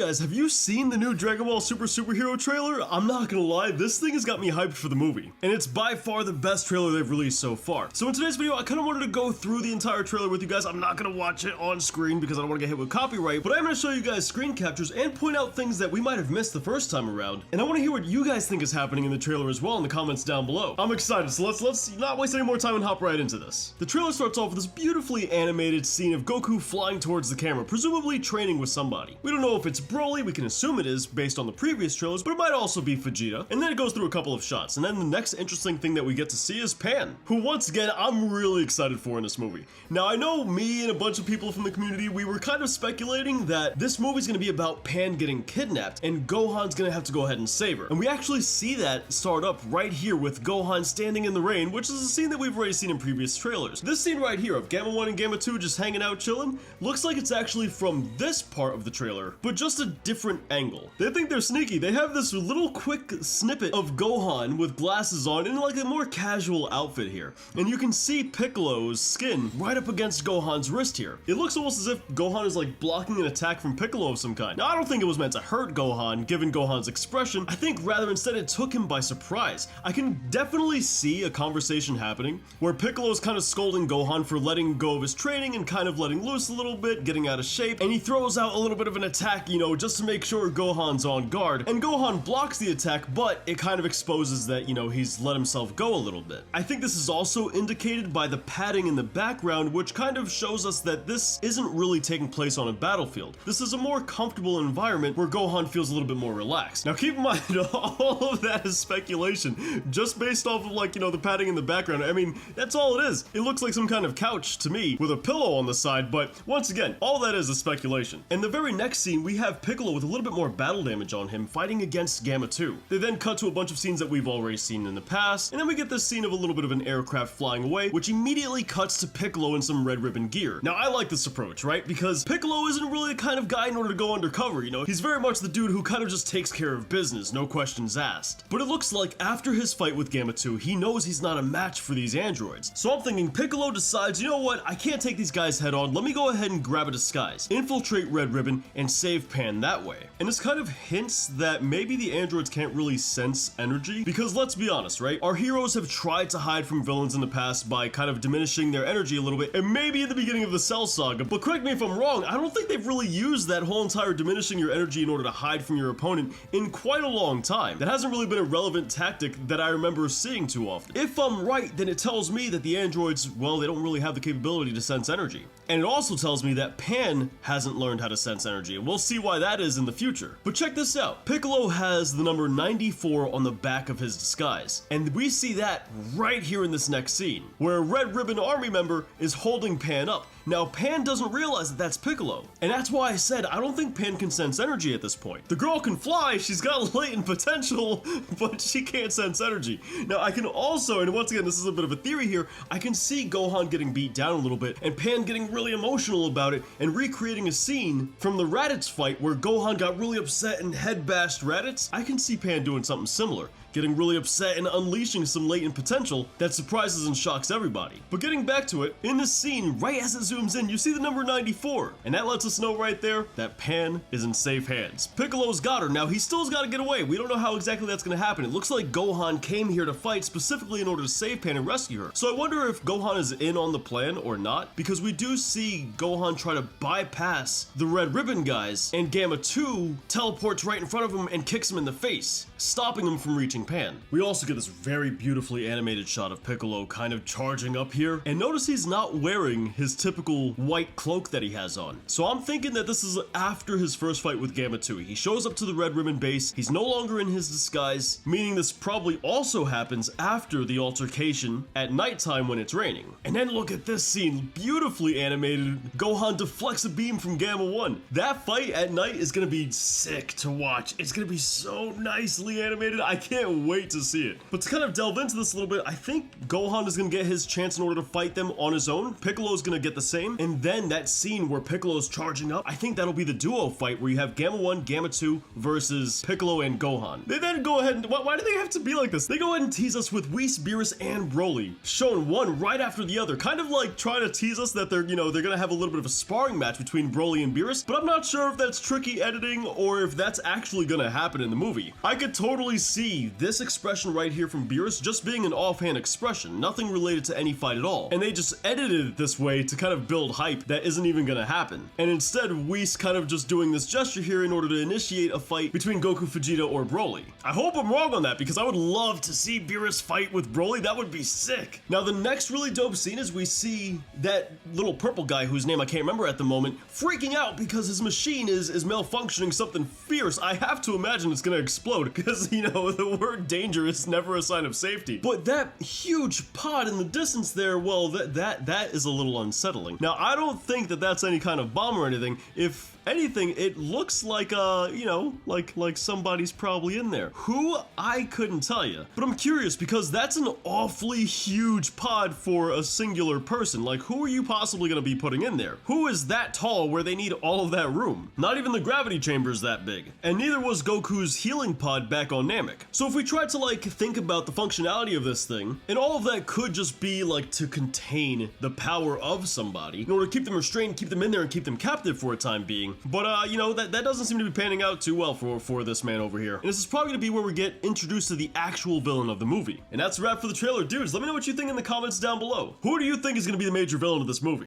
guys, have you seen the new Dragon Ball Super Superhero trailer? I'm not gonna lie, this thing has got me hyped for the movie. And it's by far the best trailer they've released so far. So in today's video, I kind of wanted to go through the entire trailer with you guys. I'm not gonna watch it on screen because I don't want to get hit with copyright, but I'm gonna show you guys screen captures and point out things that we might have missed the first time around. And I want to hear what you guys think is happening in the trailer as well in the comments down below. I'm excited, so let's not waste any more time and hop right into this. The trailer starts off with this beautifully animated scene of Goku flying towards the camera, presumably training with somebody. We don't know if it's Broly, we can assume it is based on the previous trailers, but it might also be Vegeta. And then it goes through a couple of shots, and then the next interesting thing that we get to see is Pan, who once again I'm really excited for in this movie. Now I know me and a bunch of people from the community, we were kind of speculating that this movie's gonna be about Pan getting kidnapped and Gohan's gonna have to go ahead and save her. And we actually see that start up right here with Gohan standing in the rain, which is a scene that we've already seen in previous trailers. This scene right here of Gamma 1 and Gamma 2 just hanging out chilling looks like it's actually from this part of the trailer, but just a different angle. They think they're sneaky. They have this little quick snippet of Gohan with glasses on in like a more casual outfit here. And you can see Piccolo's skin right up against Gohan's wrist here. It looks almost as if Gohan is like blocking an attack from Piccolo of some kind. Now I don't think it was meant to hurt Gohan given Gohan's expression. I think rather instead it took him by surprise. I can definitely see a conversation happening where Piccolo's kind of scolding Gohan for letting go of his training and kind of letting loose a little bit, getting out of shape, and he throws out a little bit of an attack, you know, just to make sure Gohan's on guard. And Gohan blocks the attack, but it kind of exposes that, you know, he's let himself go a little bit. I think this is also indicated by the padding in the background, which kind of shows us that this isn't really taking place on a battlefield. This is a more comfortable environment where Gohan feels a little bit more relaxed. Now keep in mind, all of that is speculation, just based off of, like, you know, the padding in the background. I mean, that's all it is. It looks like some kind of couch to me with a pillow on the side, but once again, all that is speculation. In the very next scene, we have Piccolo with a little bit more battle damage on him, fighting against Gamma 2. They then cut to a bunch of scenes that we've already seen in the past, and then we get this scene of a little bit of an aircraft flying away, which immediately cuts to Piccolo in some red ribbon gear. Now, I like this approach, right? Because Piccolo isn't really the kind of guy in order to go undercover, you know? He's very much the dude who kind of just takes care of business, no questions asked. But it looks like after his fight with Gamma 2, he knows he's not a match for these androids. So I'm thinking Piccolo decides, you know what? I can't take these guys head on. Let me go ahead and grab a disguise, infiltrate Red Ribbon, and save Pan that way. And this kind of hints that maybe the androids can't really sense energy, because let's be honest, right? Our heroes have tried to hide from villains in the past by kind of diminishing their energy a little bit, and maybe at the beginning of the Cell Saga, but correct me if I'm wrong, I don't think they've really used that whole entire diminishing your energy in order to hide from your opponent in quite a long time. That hasn't really been a relevant tactic that I remember seeing too often. If I'm right, then it tells me that the androids, well, they don't really have the capability to sense energy. And it also tells me that Pan hasn't learned how to sense energy, and we'll see why that is in the future. But check this out. Piccolo has the number 94 on the back of his disguise, and we see that right here in this next scene, where a Red Ribbon Army member is holding Pan up. Now, Pan doesn't realize that that's Piccolo, and that's why I said I don't think Pan can sense energy at this point. The girl can fly, she's got latent potential, but she can't sense energy. Now, I can also, and once again, this is a bit of a theory here, I can see Gohan getting beat down a little bit, and Pan getting really emotional about it, and recreating a scene from the Raditz fight where Gohan got really upset and head bashed Raditz. I can see Pan doing something similar, getting really upset and unleashing some latent potential that surprises and shocks everybody. But getting back to it, in this scene, right as it zooms in, you see the number 94, and that lets us know right there that Pan is in safe hands. Piccolo's got her. Now, he still's got to get away. We don't know how exactly that's going to happen. It looks like Gohan came here to fight specifically in order to save Pan and rescue her. So I wonder if Gohan is in on the plan or not, because we do see Gohan try to bypass the Red Ribbon guys, and Gamma 2 teleports right in front of him and kicks him in the face, stopping him from reaching Pan. We also get this very beautifully animated shot of Piccolo kind of charging up here, and notice he's not wearing his typical white cloak that he has on. So I'm thinking that this is after his first fight with Gamma 2. He shows up to the Red Ribbon base, he's no longer in his disguise, meaning this probably also happens after the altercation at nighttime when it's raining. And then look at this scene, beautifully animated. Gohan deflects a beam from Gamma 1. That fight at night is gonna be sick to watch. It's gonna be so nicely animated. I can't wait to see it. But to kind of delve into this a little bit, I think Gohan is gonna get his chance in order to fight them on his own. Piccolo's gonna get the same. And then that scene where Piccolo's charging up, I think that'll be the duo fight where you have Gamma 1, Gamma 2 versus Piccolo and Gohan. They then go ahead and, why do they have to be like this? They go ahead and tease us with Whis, Beerus, and Broly, shown one right after the other, kind of like trying to tease us that they're, they're gonna have a little bit of a sparring match between Broly and Beerus, but I'm not sure if that's tricky editing or if that's actually gonna happen in the movie. I could totally see this expression right here from Beerus just being an offhand expression, nothing related to any fight at all, and they just edited it this way to kind of build hype that isn't even gonna happen. And instead, Whis kind of just doing this gesture here in order to initiate a fight between Goku, Vegeta, or Broly. I hope I'm wrong on that because I would love to see Beerus fight with Broly. That would be sick. Now, the next really dope scene is we see that little purple guy whose name I can't remember at the moment freaking out because his machine is malfunctioning something fierce. I have to imagine it's gonna explode because, the word danger is never a sign of safety. But that huge pod in the distance there, well, that is a little unsettling. Now, I don't think that that's any kind of bomb or anything. If anything, it looks like, like somebody's probably in there. Who? I couldn't tell you. But I'm curious because that's an awfully huge pod for a singular person. Like, who are you possibly gonna be putting in there? Who is that tall where they need all of that room? Not even the gravity chamber is that big. And neither was Goku's healing pod back on Namek. So if we try to, think about the functionality of this thing, and all of that could just be, to contain the power of somebody in order to keep them restrained, keep them in there, and keep them captive for a time being. But, that doesn't seem to be panning out too well for this man over here. And this is probably gonna be where we get introduced to the actual villain of the movie. And that's a wrap for the trailer. Dudes, let me know what you think in the comments down below. Who do you think is gonna be the major villain of this movie?